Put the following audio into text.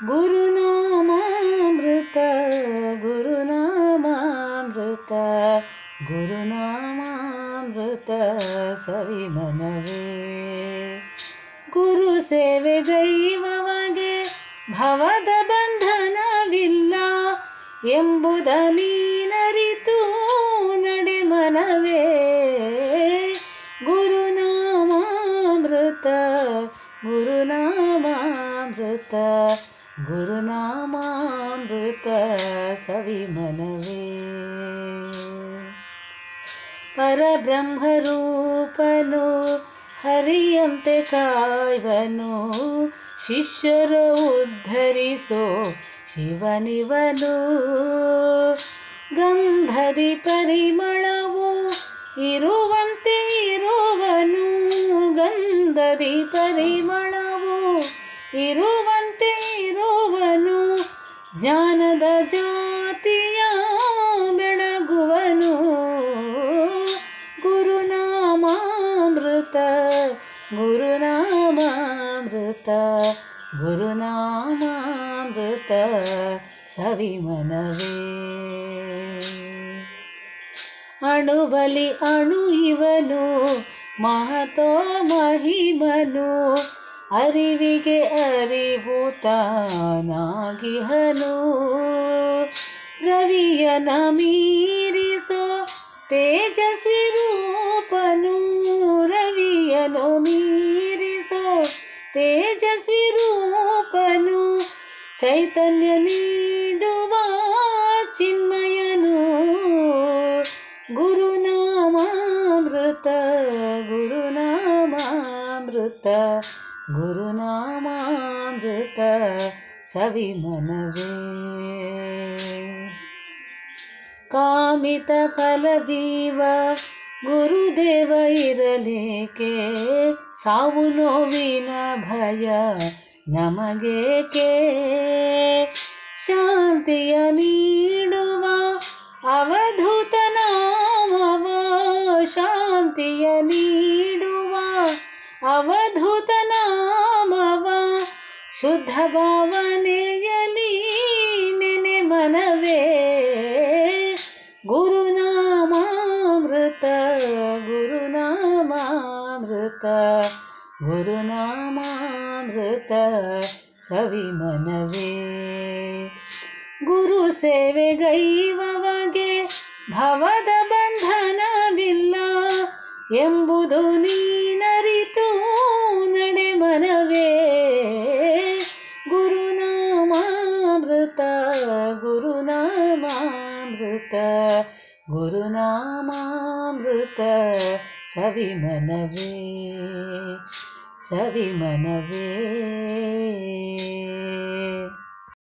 ಗುರುನಾಮಾಮೃತ ಗುರುನಾಮಾಮೃತ ಗುರುನಾಮಾಮೃತ ಸವಿಮನವೇ. ಗುರು ಸೇವೆಗೈವವಗೆ ಭವದ ಬಂಧನವಿಲ್ಲ ಎಂಬುದ ನೀನರಿತು ನಡೆ ಮನವೇ. ಗುರುನಾಮಾಮೃತ ಗುರುನಾಮಾಮೃತ ಗುರುನಾಮಾಮೃತ ಸವಿಮನವೇ. ಪರಬ್ರಹ್ಮರೂಪನು ಹರಿಯಂತೆ ಕಾಯ್ವನು, ಶಿಷ್ಯರ ಉದ್ಧರಿಸೋ ಶಿವನಿವನು. ಗಂಧದಿ ಪರಿಮಳವು ಇರುವಂತೆ ಇರುವನು, ಗಂಧದಿ ಪರಿಮಳವು ಇರುವಂತೆ ಇರುವನು. ಜ್ಞಾನದ ಜ್ಯೋತಿಯ ಬೆಳಗುವನು. ಗುರುನಾಮಾಮೃತ ಗುರುನಾಮಾಮೃತ ಗುರುನಾಮಾಮೃತ ಸವಿಮನವೇ. ಅಣುಬಲಿ ಅಣು ಇವನು ಮಹತೋ ಮಹಿಮನು, ಅರಿವಿಗೆ ಅರಿಭೂತನಾಗಿಹನು. ರವಿಯನ ಮೀರಿಸೋ ತೇಜಸ್ವಿ ರೂಪನು, ರವಿಯನು ಮೀರಿಸೋ ತೇಜಸ್ವಿ ರೂಪನು. ಚೈತನ್ಯ ನೀಡುವ ಚಿನ್ಮಯನು. ಗುರುನಾಮಾಮೃತ ಗುರುನಾಮಾಮೃತ ಗುರುನಾಮಾಮೃತ ಸವಿಮನವೇ. ಕಾಮಿತ ಫಲವೀವ ಗುರುದೇವ ಇರಲೇಕೆ, ಸಾವು ನೋವಿನ ಭಯ ನಮಗೇಕೆ. ಶಾಂತಿಯ ನೀಡುವ ಅವಧೂತ ನಾಮವ, ಶಾಂತಿಯ ನೀಡುವ ಅವಧೂತ ನಾಮವ. ಶುದ್ಧ ಭಾವನೆಯಲಿ ನೆನೆ ಮನವೇ. ಗುರುನಾಮಾಮೃತ ಗುರುನಾಮಾಮೃತ ಗುರುನಾಮಾಮೃತ ಸವಿಮನವೇ. ಗುರು ಸೇವೆಗೈವವಗೆ ಭವದ ಬಂಧನವಿಲ್ಲ ಎಂಬುದು ನೀನರಿತು ನಡೆ ಮನವೇ. ಗುರುನಾಮಾಮೃತ ಗುರುನಾಮಾಮೃತ ಗುರುನಾಮಾಮೃತ ಸವಿಮನವೇ ಸವಿಮನವೇ.